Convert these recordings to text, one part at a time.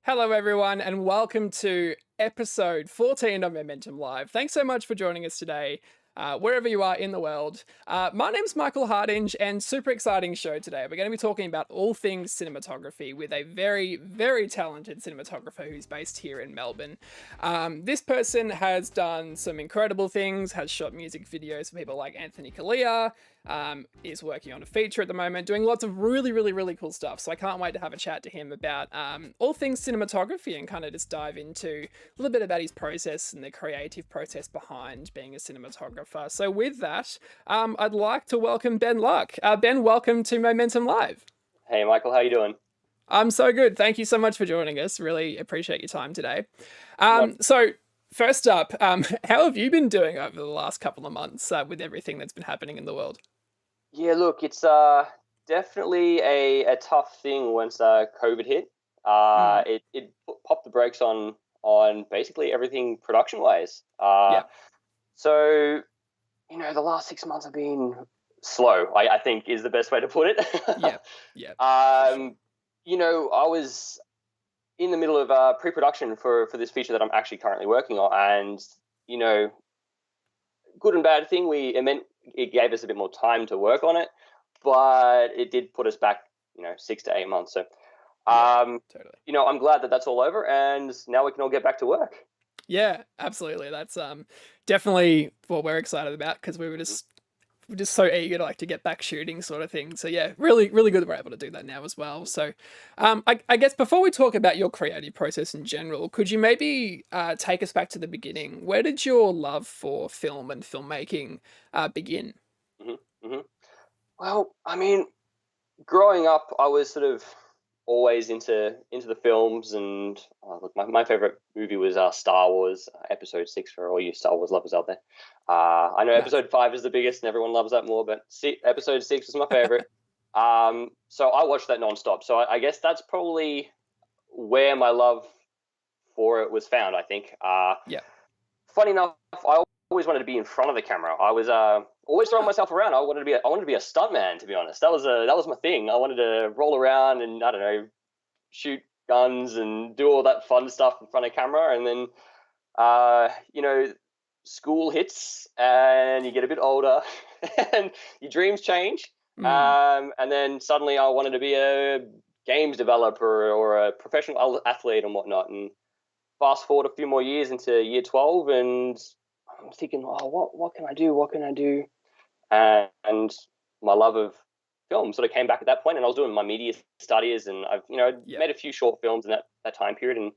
Hello, everyone, and welcome to episode 14 of Momentum Live. Thanks so much for joining us today, wherever you are in the world. My name's Michael Hardinge, and super exciting show today. We're going to be talking about all things cinematography with a very, very talented cinematographer who's based here in Melbourne. This person has done some incredible things, has shot music videos for people like Anthony Kalia, is working on a feature at the moment, doing lots of really, really, really cool stuff. So I can't wait to have a chat to him about all things cinematography and kind of just dive into a little bit about his process and the creative process behind being a cinematographer. So with that, I'd like to welcome Ben Luck. Ben, welcome to Momentum Live. Hey Michael, how you doing? I'm so good. Thank you so much for joining us. Really appreciate your time today. No, So first up, how have you been doing over the last couple of months with everything that's been happening in the world? yeah, look, it's definitely a tough thing once COVID hit. Mm, It popped the brakes on basically everything production wise. yeah, So the last 6 months have been slow. I think is the best way to put it. yeah, yeah, for sure. I was in the middle of pre-production for this feature that I'm actually currently working on, and you know, good and bad thing. It meant it gave us a bit more time to work on it, but it did put us back, 6 to 8 months. So, Yeah, um, totally. I'm glad that that's all over, and now we can all get back to work. Yeah, absolutely. That's definitely what we're excited about because Mhm. we're just so eager to like to get back shooting sort of thing. So yeah, really, really good that we're able to do that now as well. So I guess before we talk about your creative process in general, could you maybe take us back to the beginning? Where did your love for film and filmmaking begin? Mhm. Mhm. Well, I mean, growing up, I was sort of always into the films, and look, my favorite movie was Star Wars Episode 6 for all you Star Wars lovers out there. I know Nice. Episode 5 is the biggest, and everyone loves that more, but Episode 6 is my favorite. So I watched that nonstop. So I guess that's probably where my love for it was found. I think. Yeah. Funny enough, I always wanted to be in front of the camera. I was always throwing Ah, myself around. I wanted to be a stuntman, to be honest. That was my thing. I wanted to roll around and, I don't know, shoot guns and do all that fun stuff in front of camera. And then uh, you know, school hits and you get a bit older and your dreams change. mm, And then suddenly I wanted to be a games developer or a professional athlete and whatnot. And fast forward a few more years into year 12, and I'm thinking, oh, what can I do? What can I do? And my love of film sort of came back at that point, and I was doing my media studies, and I've yeah. made a few short films in that time period, and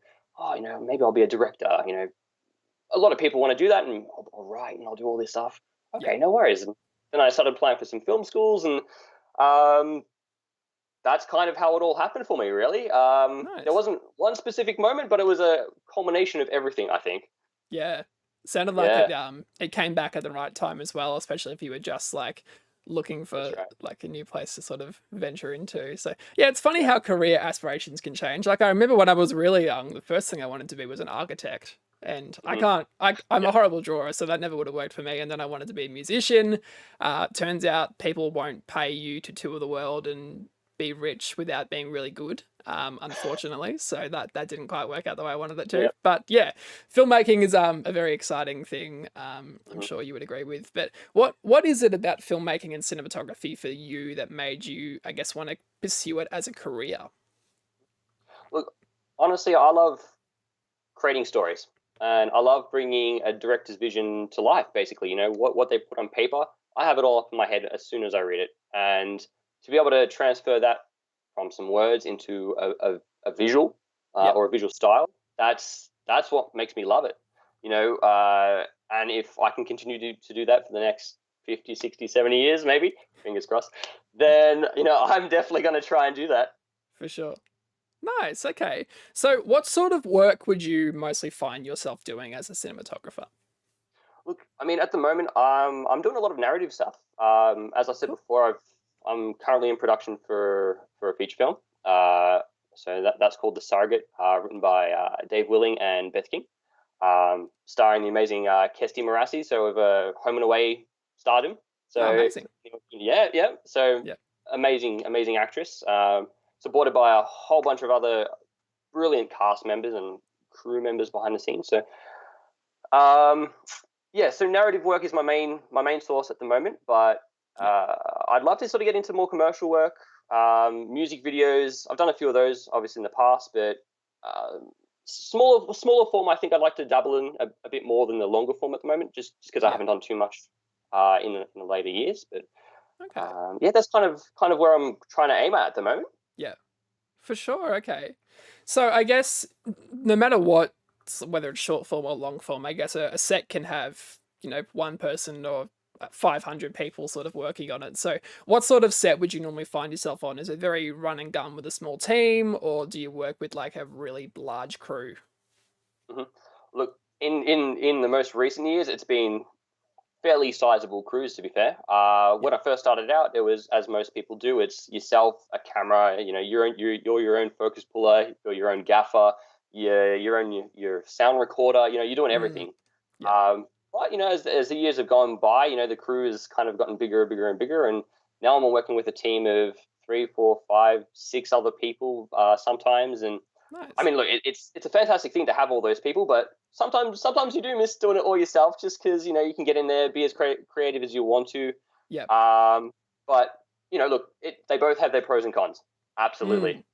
maybe I'll be a director. A lot of people want to do that, and I'll write and I'll do all this stuff. Yeah. Okay, no worries. And then I started applying for some film schools, and um, that's kind of how it all happened for me, really. There Nice. wasn't one specific moment, but it was a culmination of everything, I think. Yeah. Sounded like Yeah, it came back at the right time as well, especially if you were just like looking that's for right. like a new place to sort of venture into. So yeah, it's funny Yeah. how career aspirations can change. Like I remember when I was really young, the first thing I wanted to be was an architect. And I Hmm. can't I'm Yeah. a horrible drawer, so that never would have worked for me. And then I wanted to be a musician. Turns out people won't pay you to tour the world and be rich without being really good. Unfortunately, so that didn't quite work out the way I wanted it to. Yeah. But yeah, filmmaking is a very exciting thing. I'm Hmm. sure you would agree with. But what is it about filmmaking and cinematography for you that made you, I guess, want to pursue it as a career? Look, honestly, I love creating stories, and I love bringing a director's vision to life. Basically, what they put on paper, I have it all up in my head as soon as I read it, and to be able to transfer that from some words into a visual Yeah, or a visual style, that's what makes me love it. And if I can continue to do that for the next 50, 60, 70 years, maybe, fingers crossed, then I'm definitely going to try and do that. for sure. Nice. Okay. So, what sort of work would you mostly find yourself doing as a cinematographer? Look, I mean, at the moment, I'm doing a lot of narrative stuff. As I said Cool. before, I'm currently in production for a feature film. So that's called The Surrogate, written by Dave Willing and Beth King, starring the amazing Kesty Marassi, so of Home and Away stardom. Oh, So amazing. yeah, yeah. So Yeah. amazing, amazing actress. Supported by a whole bunch of other brilliant cast members and crew members behind the scenes. So um, yeah, so narrative work is my main source at the moment, but Yeah. I'd love to sort of get into more commercial work, music videos. I've done a few of those, obviously in the past, but smaller form. I think I'd like to dabble in a bit more than the longer form at the moment, just because I Yeah. haven't done too much in the later years. But Okay. yeah, that's kind of where I'm trying to aim at the moment. Yeah. For sure. Okay. So I guess no matter what, whether it's short form or long form, I guess a set can have, one person or 500 people sort of working on it. So what sort of set would you normally find yourself on? Is it very run and gun with a small team, or do you work with like a really large crew? hmm Look, in the most recent years, it's been fairly sizable crews, to be fair. Yeah. When I first started out, it was, as most people do, it's yourself, a camera. You're your own focus puller, you're your own gaffer, your own your sound recorder. You're doing Mm, everything. yeah. But as the years have gone by, the crew has kind of gotten bigger, bigger, and bigger, and now I'm working with a team of three, four, five, six other people sometimes, and I Nice. mean, look, it's a fantastic thing to have all those people, but sometimes you do miss doing it all yourself, just because you can get in there, be as creative as you want to. Yep. But look, they both have their pros and cons. Absolutely, Mm.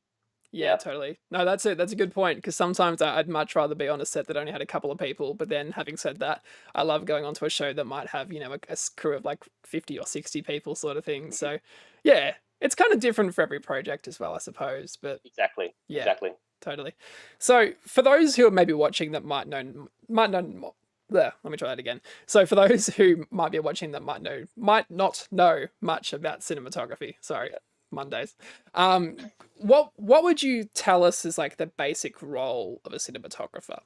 Yeah, yeah. totally. No, that's it. That's a good point because sometimes I'd much rather be on a set that only had a couple of people. But then, having said that, I love going onto a show that might have a crew of like 50 or 60 people, sort of thing. Mhm. So, yeah, it's kind of different for every project as well, I suppose. But Exactly, yeah, exactly. totally. So, for those who are maybe watching that might know there, let me try that again. So for those who might be watching that might not know much about cinematography, sorry, Yeah, Mondays. What would you tell us is like the basic role of a cinematographer?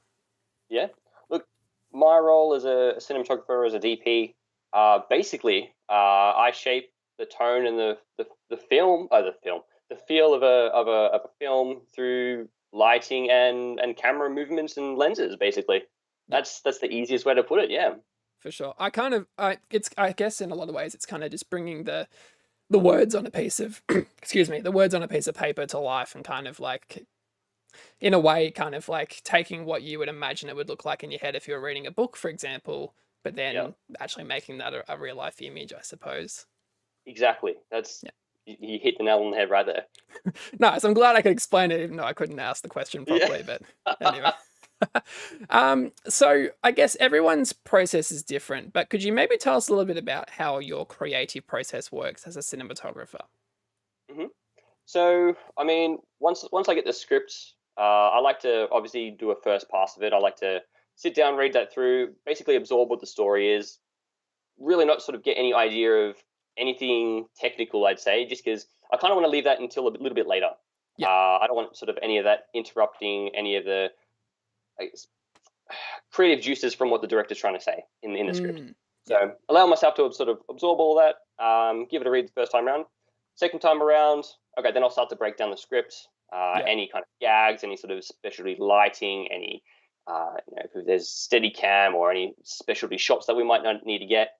yeah. Look, my role as a cinematographer, as a DP, basically, I shape the tone and the feel of a film through lighting and camera movements and lenses. Basically, Yeah, that's the easiest way to put it. Yeah, for sure. I guess in a lot of ways it's kind of just bringing the words on a piece of excuse me, the words on a piece of paper to life and kind of like in a way, kind of like taking what you would imagine it would look like in your head if you were reading a book, for example, but yeah, then actually making that a real life image, I suppose. exactly. That's Yeah. you hit the nail on the head right there. Nice. I'm glad I could explain it, even though I couldn't ask the question Yeah. properly. But anyway. So I guess everyone's process is different, but could you maybe tell us a little bit about how your creative process works as a cinematographer? hmm So, I mean, once I get the script, I like to obviously do a first pass of it. I like to sit down, read that through, basically absorb what the story is. Really, not sort of get any idea of anything technical. I'd say just because I kind of want to leave that until a little bit later. Yeah. I don't want sort of any of that interrupting any of the like, creative juices from what the director's trying to say in the script. Mm, So yeah. allow myself to sort of absorb all that, give it a read the first time around. Second time around, okay, then I'll start to break down the script, Yeah. any kind of gags, any sort of specialty lighting, any if there's steady cam or any specialty shots that we might not need to get.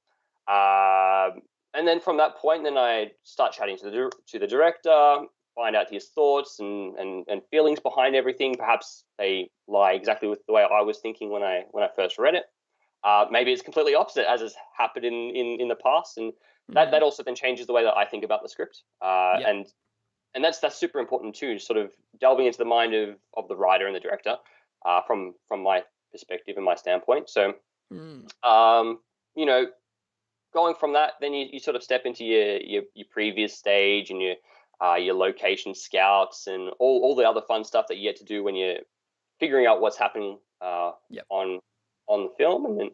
And then from that point, then I start chatting to the director, find out his thoughts and feelings behind everything. Perhaps they lie exactly with the way I was thinking when I first read it. Maybe it's completely opposite, as has happened in the past, and that Mm, also then changes the way that I think about the script. yeah. And that's super important too. Sort of delving into the mind of the writer and the director from my perspective and my standpoint. So Mm, um, you know, going from that, then you sort of step into your previous stage and your location scouts and all the other fun stuff that you get to do when you're figuring out what's happening yep. on the film, and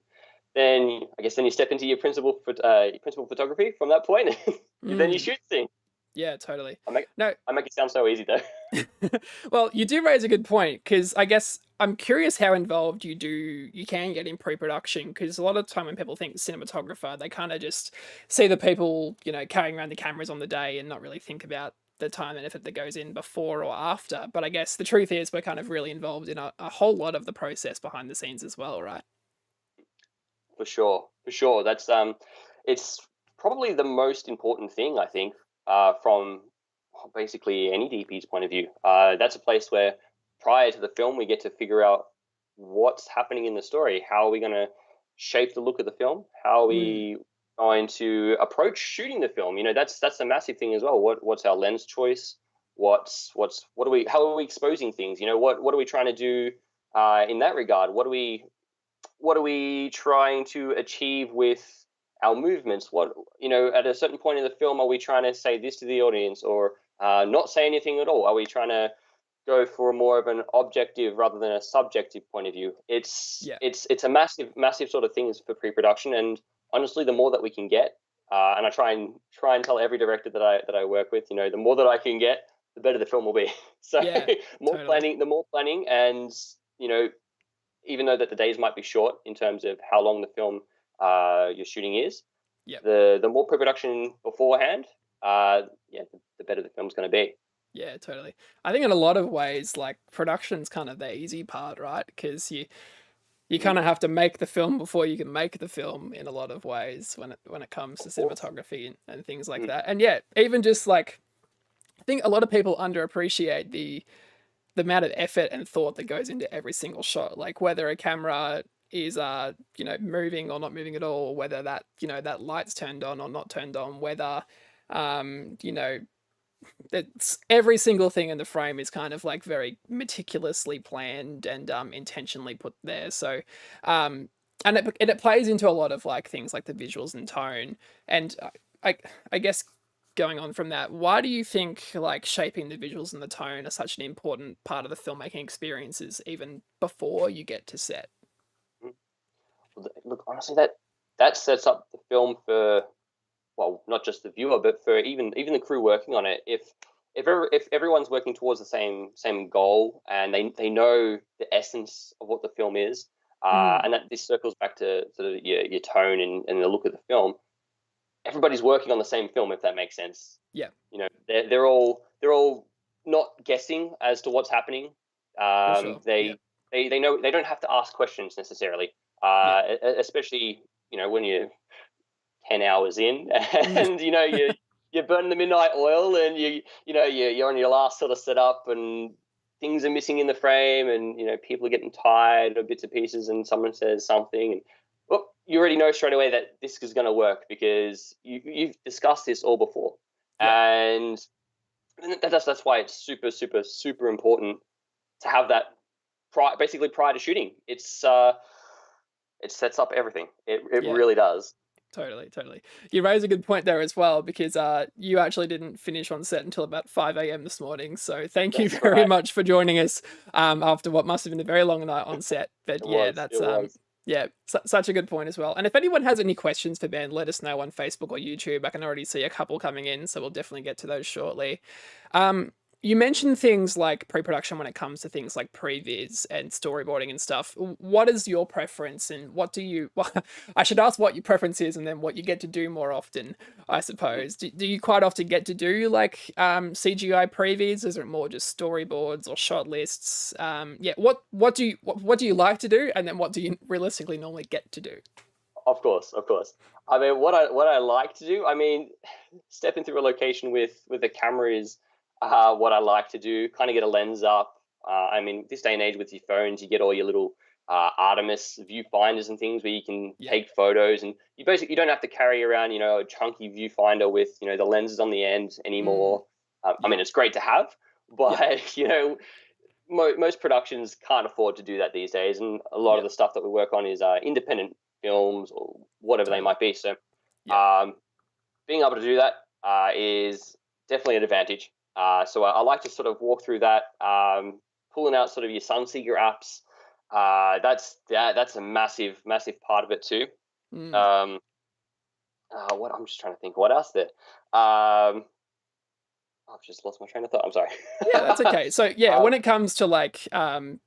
then I guess then you step into your principal photography from that point. Then you Mm, shoot things. yeah, totally. I make No, I make it sound so easy though. well, you do raise a good point because I guess I'm curious how involved you can get in pre-production because a lot of the time when people think cinematographer, they kind of just see the people, carrying around the cameras on the day and not really think about the time and effort that goes in before or after. But I guess the truth is we're kind of really involved in a whole lot of the process behind the scenes as well, right? For sure, for sure. It's probably the most important thing I think from basically any DP's point of view. That's a place where prior to the film, we get to figure out what's happening in the story. How are we going to shape the look of the film? How are Mm. we going to approach shooting the film? That's a massive thing as well. What's our lens choice? What are we? How are we exposing things? What are we trying to do in that regard? What are we trying to achieve with our movements? At a certain point in the film, are we trying to say this to the audience, or not say anything at all? Are we trying to go for more of an objective rather than a subjective point of view? It's Yeah. it's it's a massive sort of things for pre-production, and honestly, the more that we can get, and I try and tell every director that I work with, the more that I can get, the better the film will be. So Yeah. more Totally. planning, the more planning, and you know, even though that the days might be short in terms of how long the film you're shooting is, Yep. the more pre-production beforehand, the better the film's going to be. Yeah, totally. I think in a lot of ways, like production's kind of the easy part, right? Because you Mm, kind of have to make the film before you can make the film in a lot of ways when it comes to of course. cinematography and things like Mm, that. And yeah, even just like I think a lot of people underappreciate the amount of effort and thought that goes into every single shot, like whether a camera is moving or not moving at all, whether that light's turned on or not turned on, whether you know it's every single thing in the frame is kind of like very meticulously planned and intentionally put there. So um and it plays into a lot of like things like the visuals and tone. And I I guess going on from that, why do you think like shaping the visuals and the tone are such an important part of the filmmaking experiences even before you get to set? mm. Look, honestly, that sets up the film for, well, not just the viewer, but for even the crew working on it. If everyone's working towards the same goal, and they know the essence of what the film is, Mm, and that this circles back to sort of your tone and the look of the film. Everybody's working on the same film, if that makes sense. yeah, They're all not guessing as to what's happening. for Um, sure. Yeah, they know they don't have to ask questions necessarily, yeah. especially when you're 10 hours in, Mm, and you're burning the midnight oil, and you're on your last sort of setup, and things are missing in the frame, and people are getting tired of bits and pieces, and someone says something, and well, you already know straight away that this is going to work because you've discussed this all before. yeah, And that's why it's super super super important to have that basically prior to shooting. It sets up everything. It yeah. really does. Totally, totally. You raise a good point there as well because you actually didn't finish on set until about 5 a.m. this morning. So thank you That's very right. much for joining us after what must have been a very long night on set. But It yeah, was. that's It was. such a good point as well. And if anyone has any questions for Ben, let us know on Facebook or YouTube. I can already see a couple coming in, so we'll definitely get to those shortly. Um, you mentioned things like pre-production when it comes to things like previs and storyboarding and stuff. What is your preference, and what do you? Well, I should ask what your preference is, and then what you get to do more often. I Mhm. suppose. Do you quite often get to do like CGI previs? Is it more just storyboards or shot lists? Yeah. What do you like to do, and then what do you realistically normally get to do? Of course, of course. I mean, what I like to do. I mean, stepping through a location with a camera is what I like to do. Kind of get a lens up. I mean, this day and age with your phones, you get all your little Artemis viewfinders and things where you can Yeah. take photos, and you don't have to carry around a chunky viewfinder with the lenses on the end Mm, anymore. I yeah. mean, it's great to have, Yeah. but most productions can't afford to do that these days, and a lot of Yeah. the stuff that we work on is independent films or whatever they Totally. might be. So, Yeah. um, being able to do that is definitely an advantage. So I like to sort of walk through that, pulling out sort of your Sunseeker apps. That's a massive part of it too. Mm. Um, what I'm just trying to think. What else there? I've just lost my train of thought. I'm sorry. Yeah, that's okay. So yeah, um, when it comes to like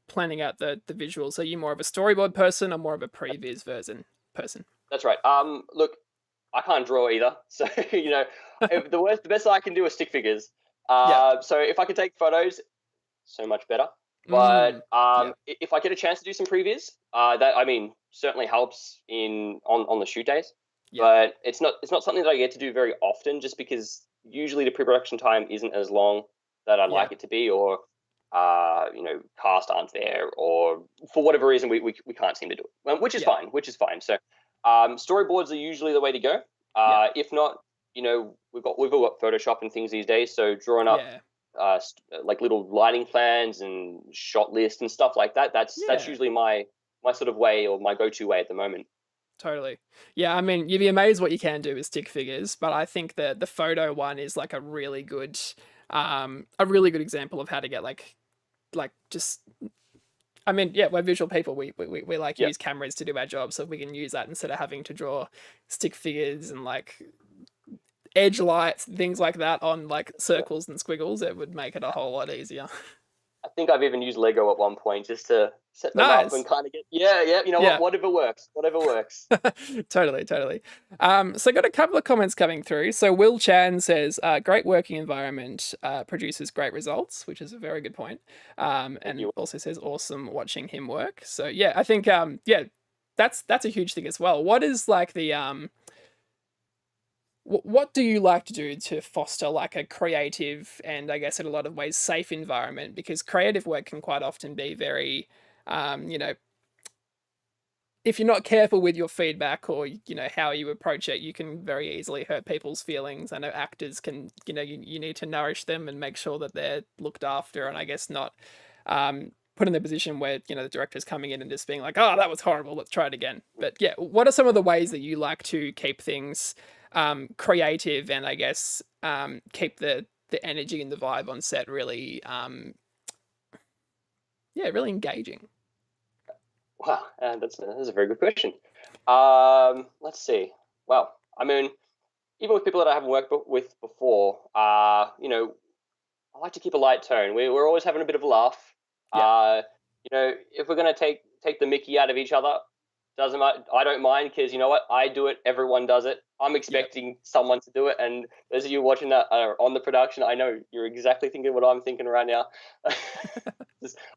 planning out the visuals, are you more of a storyboard person or more of a previs version person? that's right. Look, I can't draw either, so the best I can do is stick figures. Yeah. So if I can take photos, so much better. But Mm. Yeah. if I get a chance to do some previs, that I mean certainly helps on the shoot days. Yeah. But it's not something that I get to do very often, just because usually the pre-production time isn't as long that I'd Yeah. like it to be, or cast aren't there, or for whatever reason we can't seem to do it, which is Yeah. fine. Which is fine. So storyboards are usually the way to go. Yeah. If not, we've all got Photoshop and things these days. So drawing up Yeah. like little lighting plans and shot list and stuff like that. That's Yeah. usually my sort of way, or my go to way at the moment. Totally. Yeah, I mean, you'd be amazed what you can do with stick figures, but I think that the photo one is like a really good example of how to get like just I mean, yeah, we're visual people. We like Yeah, use cameras to do our job, so if we can use that instead of having to draw stick figures and like edge lights, things like that on like yeah. circles and squiggles, it would make it a whole lot easier. I think I've even used Lego at one point just to set them up and Nice. kind of get, yeah, yeah. You know what? Yeah. Whatever works. Whatever works. Totally, totally. So I got a couple of comments coming through. So Will Chan says, "Great working environment produces great results," which is a very good point. Thank And you. also says, "Awesome watching him work." So yeah, I think yeah, that's a huge thing as well. What is like the what do you like to do to foster like a creative and I guess in a lot of ways safe environment? Because creative work can quite often be very you know, if you're not careful with your feedback or how you approach it, you can very easily hurt people's feelings. I know actors can, you need to nourish them and make sure that they're looked after, and I guess not put in the position where the director's coming in and just being like, oh, that was horrible, let's try it again. But yeah, what are some of the ways that you like to keep things creative and I guess keep the energy and the vibe on set really yeah, really engaging? Wow, that's a very good question. Let's see. Well, I mean, even with people that I haven't worked with before, I like to keep a light tone. We're always having a bit of a laugh. Yeah. If we're gonna take the Mickey out of each other, doesn't matter. I don't mind, because you know what? I do it. Everyone does it. I'm Yeah. expecting someone to do it, and those of you watching that are on the production, I know you're exactly thinking what I'm thinking right now.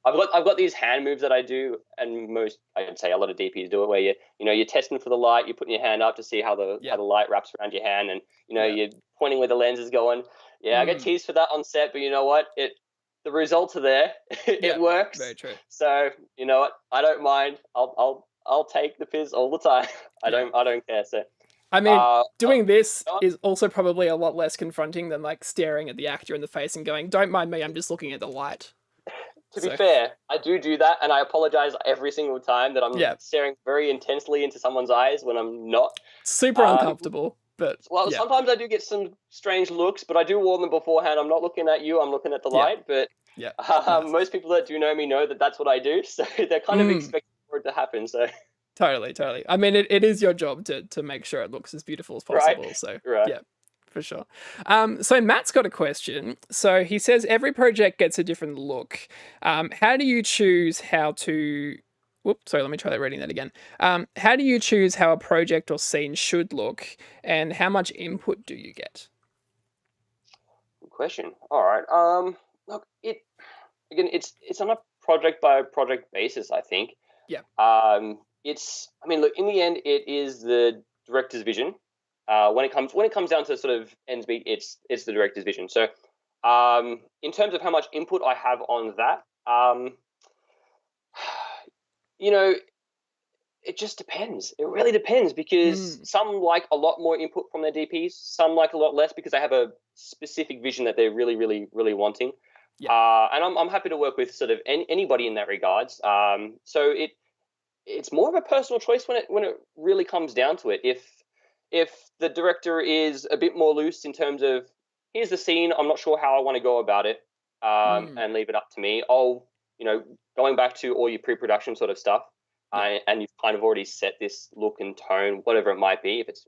I've got these hand moves that I do, and most, I'd say a lot of DPs do it, where you're testing for the light, you're putting your hand up to see how the Yeah. how the light wraps around your hand, and Yeah. you're pointing where the lens is going. Yeah, I get Mm. teased for that on set, but you know what? The results are there. It Yeah. Very works. true. So you know what? I don't mind. I'll take the piss all the time. Yeah. I don't care. So I mean, uh, uh, doing this uh, is also probably a lot less confronting than like staring at the actor in the face and going, "Don't mind me, I'm just looking at the light." to be So, fair, I do that, and I apologize every single time that I'm yeah, staring very intensely into someone's eyes when I'm not. super Um, uncomfortable, but well, yeah, sometimes I do get some strange looks, but I do warn them beforehand. I'm not looking at you. I'm looking at the yeah, light. But yeah. Nice. most people that do know me know that that's what I do, so they're kind of Mm, expecting for it to happen. So totally, totally. I mean, it is your job to make sure it looks as beautiful as right, possible. So, right. yeah, for sure. So Matt's got a question. So he says every project gets a different look. How do you choose how to? Whoops, sorry, let me try that reading that again. How do you choose how a project or scene should look, and how much input do you get? Good question. All right. Look, it's on a project by project basis, I think. Yeah. I mean, look, in the end, it is the director's vision. When it comes down to sort of ends meet, it's the director's vision. So, in terms of how much input I have on that, you know, it just depends. It really depends, because Mm, some like a lot more input from their DPs, some like a lot less because they have a specific vision that they're really, really, really wanting. yeah. And I'm happy to work with sort of anybody in that regards. So it's more of a personal choice when it really comes down to it. If the director is a bit more loose in terms of, here's the scene, I'm not sure how I want to go about it, Mm, and leave it up to me. Going back to all your pre-production sort of stuff, yeah. and you've kind of already set this look and tone, whatever it might be, if it's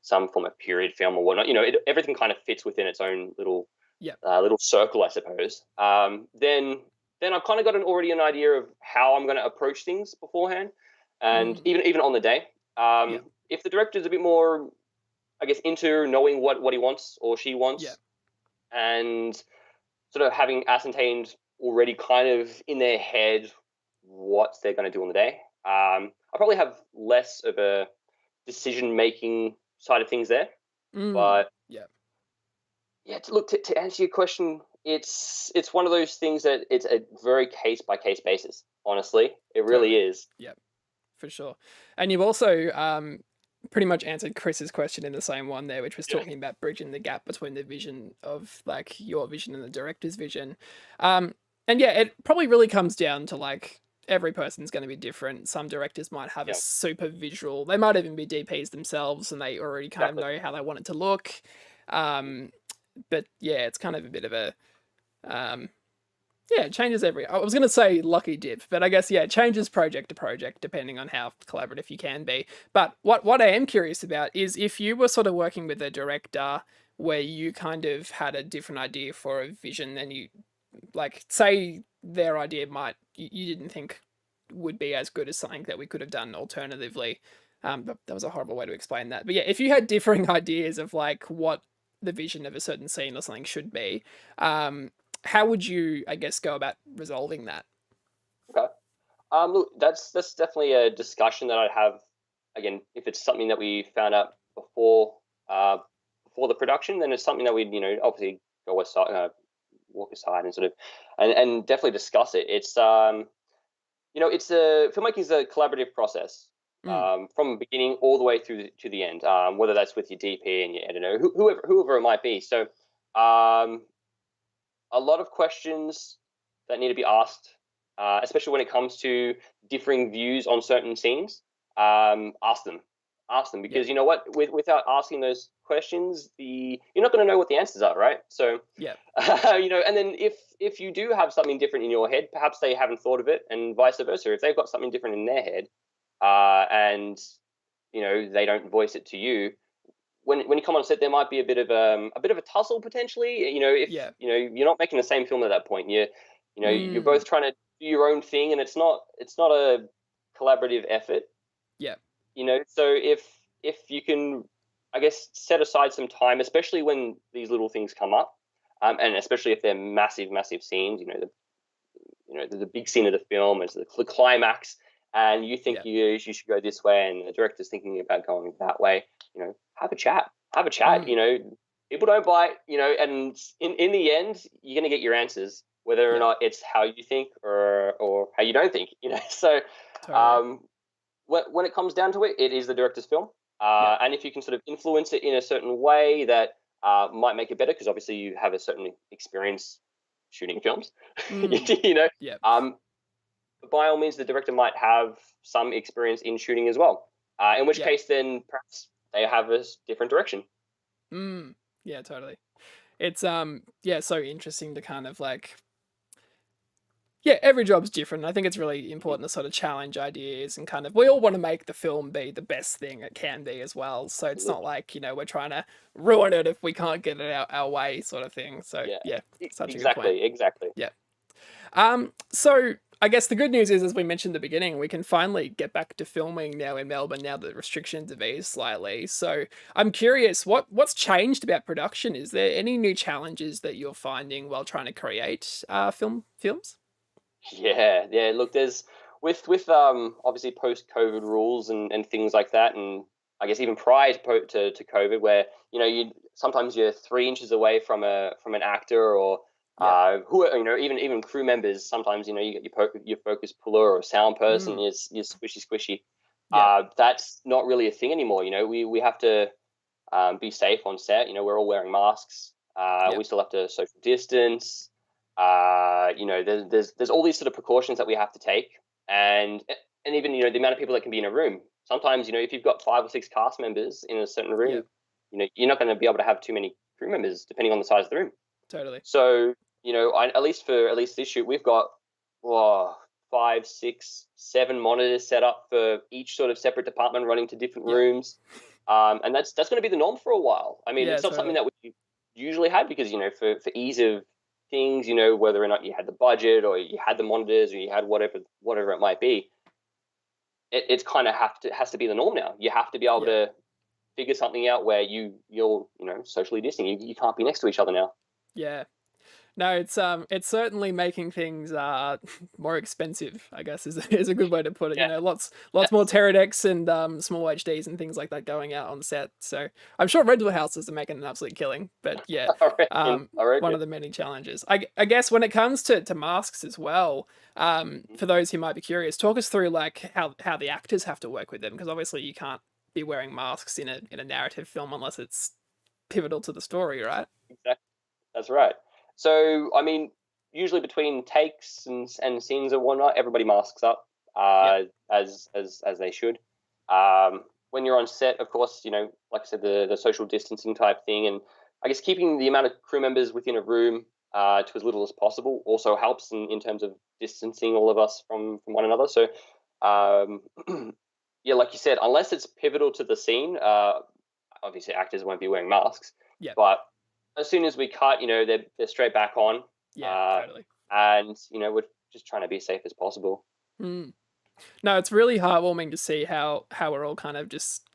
some form of period film or whatnot, everything kind of fits within its own Yeah. little circle, I suppose. Then I've kind of got already an idea of how I'm going to approach things beforehand, and Mm, even on the day. yeah. If the director's a bit more, I guess, into knowing what he wants or she Yeah. wants, and sort of having ascertained already kind of in their head what they're going to do on the day, I probably have less of a decision making side of things there. Mm, But yeah. yeah, to answer your question it's one of those things that it's a very case by case basis. Honestly, it really Totally. is. Yep, for sure. And you've also pretty much answered Chris's question in the same one there, which was Yeah. talking about bridging the gap between the vision of like your vision and the director's vision. Um, and yeah, it probably really comes down to like every person's going to be different. Some directors might have a Yeah. super visual, they might even be DPs themselves and they already kind of Exactly. know how they want it to look. Um, but yeah, it's kind of a bit of a um, yeah, it changes every. I was going to say lucky dip, but I guess yeah, it changes project to project depending on how collaborative you can be. But what I am curious about is if you were sort of working with a director where you kind of had a different idea for a vision and you like say their idea might you didn't think would be as good as something that we could have done alternatively. But that was a horrible way to explain that. But yeah, if you had differing ideas of like what the vision of a certain scene or something should be, how would you, I guess, go about resolving that? Okay. Look, that's definitely a discussion that I'd have again if it's something that we found out uh, before the production. Then it's something that we'd obviously go aside, walk aside, and sort of and definitely discuss it. It's a filmmaking is a collaborative process Mm, from beginning all the way through to the end. Whether that's with your DP and your editor, whoever it might be. So um, a lot of questions that need to be asked, especially when it comes to differing views on certain scenes. Ask them, yep, because you know what? Without asking those questions, you're not going to know what the answers are, right? So, yep, and then if you do have something different in your head, perhaps they haven't thought of it, and vice versa. If they've got something different in their head, and they don't voice it to you, when you come on set, there might be a bit of a tussle potentially. If yep, you're not making the same film at that point, you're mm, both trying to do your own thing, and it's not a collaborative effort. yep, So if you can, I guess, set aside some time, especially when these little things come up, and especially if they're massive scenes. The big scene of the film is the climax, and you think yep, you should go this way, and the director's thinking about going that way. Have a chat. Have a chat. mm, People don't bite. And in the end, you're gonna get your answers, whether or yep, not it's how you think or how you don't think. So totally, um, when it comes down to it, it is the director's film, yep, and if you can sort of influence it in a certain way that might make it better, because obviously you have a certain experience shooting films, mm, you know. yep, Um, by all means, the director might have some experience in shooting as well. In which yep, case, then perhaps they have a different direction. mm, yeah, totally. It's yeah, so interesting to kind of like yeah, every job's different. I think it's really Mhm. important to sort of challenge ideas and kind of we all want to make the film be the best thing it can be as well. So it's not Absolutely. like, we're trying to ruin it if we can't get it our way sort of thing. So Yeah. yeah, such a good point. Exactly. Exactly. Yeah. So I guess the good news is, as we mentioned at the beginning, we can finally get back to filming now in Melbourne now that restrictions have eased slightly. So I'm curious, what's changed about production? Is there any new challenges that you're finding while trying to create films? Yeah. Yeah. Look, there's with obviously post COVID rules and things like that, and I guess even prior to COVID, where you sometimes you're 3 inches away from an actor or Yep. who even crew members. Sometimes you get your focus puller or a sound person Mm. is squishy. Yep. That's not really a thing anymore. We have to be safe on set. We're all wearing masks. We Yep. still have to social distance. There's all these sort of precautions that we have to take, and and even the amount of people that can be in a room. Sometimes if you've got 5 or 6 cast members in a certain room, Yep. you're not going to be able to have too many crew members depending on the size of the room. Totally. So at least this shoot, we've got oh, 5, 6, 7 monitors set up for each sort of separate department running to different Yep. rooms, and that's going to be the norm for a while. I mean, Yeah, it's not something totally. that we usually had because for ease of things, whether or not you had the budget or you had the monitors or you had whatever it might be, it's kind of has to be the norm now. You have to be able Yep. to figure something out where you're socially distancing. You can't be next to each other now. Yeah. No, it's certainly making things more expensive, I guess is a good way to put it. You Yeah, know, lots more that's Teradeks and small HDs and things like that going out on set. So I'm sure rental houses are making an absolute killing. But yeah, I reckon. I one reckon. of the many challenges. I guess when it comes to masks as well, for those who might be curious, talk us through like how the actors have to work with them, because obviously you can't be wearing masks in a narrative film unless it's pivotal to the story, right? Exactly. That's right. So, I mean, usually between takes and scenes and whatnot, everybody masks up, Yep. as they should. When you're on set, of course, like I said, the social distancing type thing, and I guess keeping the amount of crew members within a room to as little as possible also helps in terms of distancing all of us from one another. So, um, yeah, like you said, unless it's pivotal to the scene, obviously actors won't be wearing masks, Yep. but as soon as we cut, they're straight back on, Yeah, uh, totally. and we're just trying to be as safe as possible. Mm. No, it's really heartwarming to see how we're all kind of just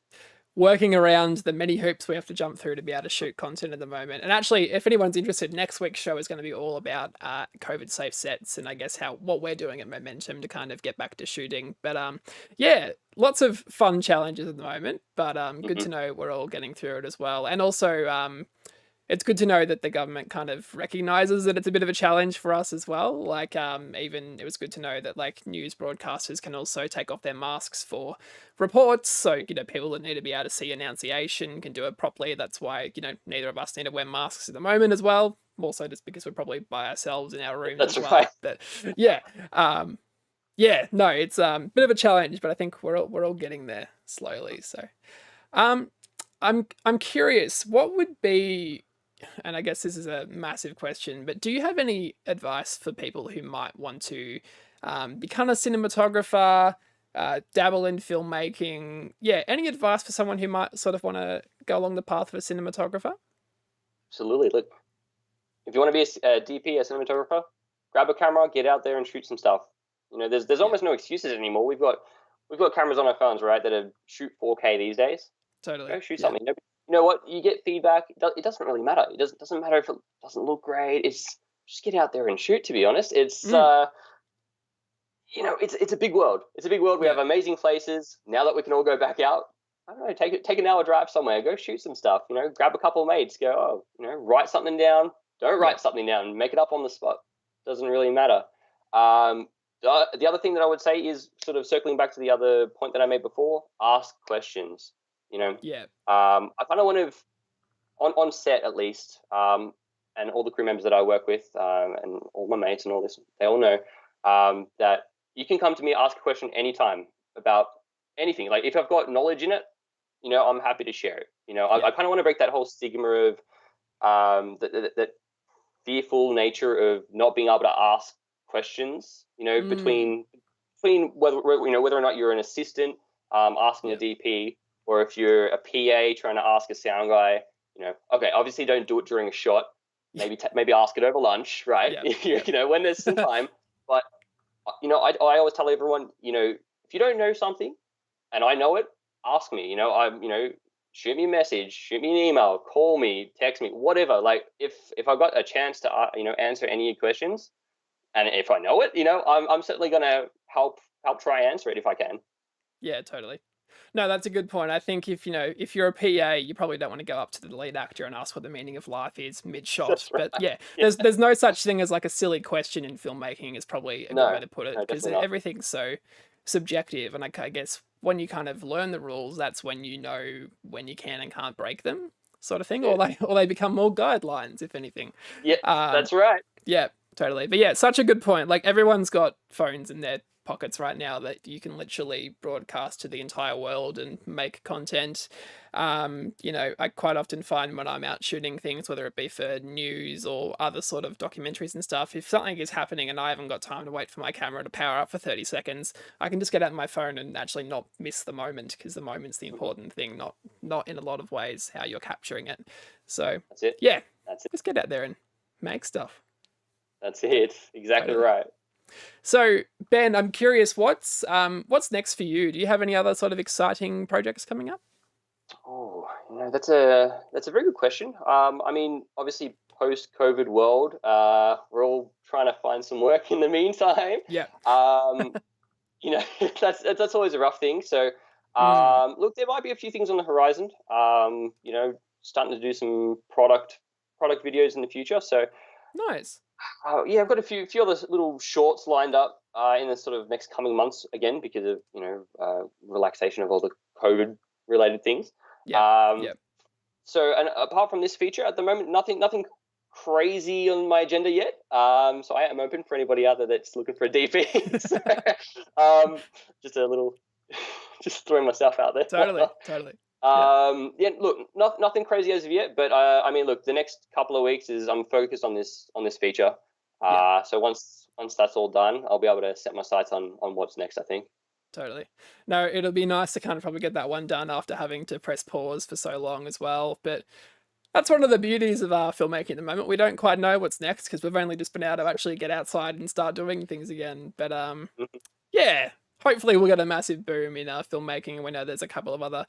working around the many hoops we have to jump through to be able to shoot content at the moment. And actually, if anyone's interested, next week's show is going to be all about COVID safe sets and I guess how what we're doing at Momentum to kind of get back to shooting. But yeah, lots of fun challenges at the moment. But good Hmm. to know we're all getting through it as well. And also it's good to know that the government kind of recognizes that it's a bit of a challenge for us as well. Like, even it was good to know that like news broadcasters can also take off their masks for reports. So, people that need to be able to see enunciation can do it properly. That's why, neither of us need to wear masks at the moment as well. Also, just because we're probably by ourselves in our rooms That's as well. right. But yeah, yeah, no, it's a bit of a challenge, but I think we're all getting there slowly. So, um, I'm curious, what would be, and I guess this is a massive question, but do you have any advice for people who might want to become a cinematographer, dabble in filmmaking? Yeah, any advice for someone who might sort of want to go along the path of a cinematographer? Absolutely. Look, if you want to be a DP, a cinematographer, grab a camera, get out there and shoot some stuff. There's Yeah, almost no excuses anymore. We've got cameras on our phones, right, that are shoot 4K these days. totally. Go shoot Yeah. something. You know what? You get feedback. It doesn't really matter. It doesn't matter if it doesn't look great. It's just get out there and shoot. To be honest, Mm, it's a big world. It's a big world. We yeah. have amazing places. Now that we can all go back out, I don't know, take an hour drive somewhere, go shoot some stuff. Grab a couple of mates, go, write something down. Don't Yeah. write something down. Make it up on the spot. Doesn't really matter. Um, the other thing that I would say is sort of circling back to the other point that I made before. Ask questions. Yeah. I kind of want to on set at least, and all the crew members that I work with, and all my mates and all this, they all know that you can come to me, ask a question anytime about anything. Like if I've got knowledge in it, I'm happy to share it. I Yeah. kind of want to break that whole stigma of that fearful nature of not being able to ask questions. Mm, Between whether or not you're an assistant asking a yeah. DP, or if you're a PA trying to ask a sound guy. Okay, obviously don't do it during a shot. Maybe ask it over lunch, right? Yeah. Yeah. When there's some time. But I always tell everyone, if you don't know something and I know it, ask me. Shoot me a message, shoot me an email, call me, text me, whatever. Like if I got a chance to answer any questions, and if I know it, I'm certainly gonna help try answer it if I can. Yeah, totally. No, that's a good point. I think if you're a PA, you probably don't want to go up to the lead actor and ask what the meaning of life is mid-shot. That's But right. yeah, Yeah. there's no such thing as like a silly question in filmmaking is probably a good way No, to put it, no, because definitely not. everything's so subjective. And I guess when you kind of learn the rules, that's when you know when you can and can't break them, sort of That's thing, or it. they become more guidelines, if anything. Yeah, Um, that's right. yeah, totally. But yeah, such a good point. Like everyone's got phones in their pockets right now that you can literally broadcast to the entire world and make content. I quite often find when I'm out shooting things, whether it be for news or other sort of documentaries and stuff, if something is happening and I haven't got time to wait for my camera to power up for 30 seconds, I can just get out my phone and actually not miss the moment, because the moment's the Mhm. important thing, not in a lot of ways how you're capturing it. So That's it. yeah, That's it. just get out there and make stuff. That's it. Exactly Totally. right. So, Ben, I'm curious, what's next for you? Do you have any other sort of exciting projects coming up? Oh, that's a very good question. I mean, obviously, post-COVID world. We're all trying to find some work in the meantime. Yeah. You know, that's always a rough thing. So, look, there might be a few things on the horizon. You know, starting to do some product videos in the future. So, Nice. yeah, I've got a few other little shorts lined up in the sort of next coming months again because of relaxation of all the COVID related things. Yeah. Um, Yeah. So, and apart from this feature, at the moment, nothing crazy on my agenda yet. So I am open for anybody out there that's looking for a DP. So, just a little, just throwing myself out there. Totally. Yeah. Yeah. Look, nothing crazy as of yet, but I mean, look, the next couple of weeks is I'm focused on this feature. Yeah. So once that's all done, I'll be able to set my sights on what's next, I think. Totally. No, it'll be nice to kind of probably get that one done after having to press pause for so long as well. But that's one of the beauties of our filmmaking at the moment. We don't quite know what's next because we've only just been able to actually get outside and start doing things again. But yeah, hopefully we'll get a massive boom in filmmaking. And we know there's a couple of other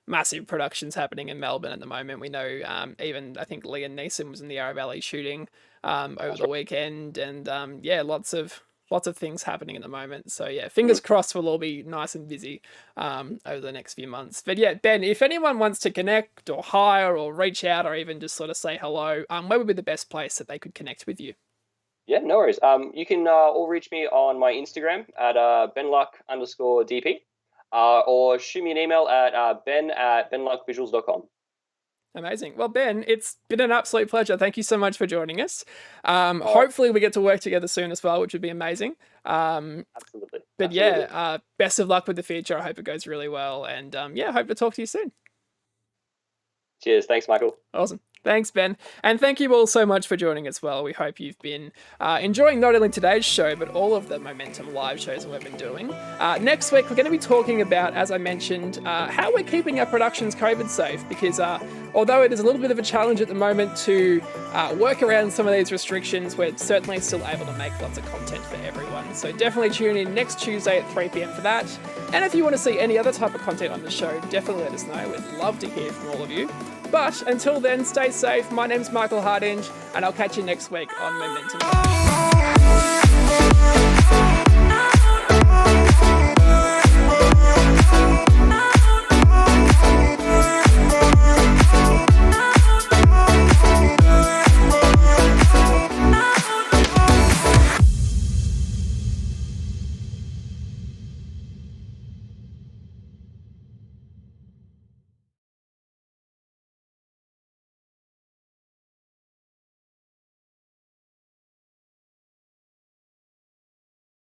massive productions happening in Melbourne at the moment. We know even I think Liam Neeson was in the Yarra Valley shooting over the weekend, and yeah, lots of things happening at the moment. So yeah, fingers crossed we'll all be nice and busy over the next few months. But yeah, Ben, if anyone wants to connect or hire or reach out or even just sort of say hello, where would be the best place that they could connect with you? Yeah, no worries. You can all reach me on my Instagram at benluck_DP, or shoot me an email at ben@benluckvisuals.com. Amazing. Well, Ben, it's been an absolute pleasure. Thank you so much for joining us. Hopefully we get to work together soon as well, which would be amazing. Absolutely. But yeah, best of luck with the feature. I hope it goes really well. And yeah, hope to talk to you soon. Cheers. Thanks, Michael. Awesome. Thanks, Ben. And thank you all so much for joining as well. We hope you've been enjoying not only today's show, but all of the Momentum live shows that we've been doing. Next week, we're going to be talking about, as I mentioned, how we're keeping our productions COVID safe, because although it is a little bit of a challenge at the moment to work around some of these restrictions, we're certainly still able to make lots of content for everyone. So definitely tune in next Tuesday at 3 p.m. for that. And if you want to see any other type of content on the show, definitely let us know. We'd love to hear from all of you. But until then, stay safe. My name's Michael Hardinge, and I'll catch you next week on Momentum.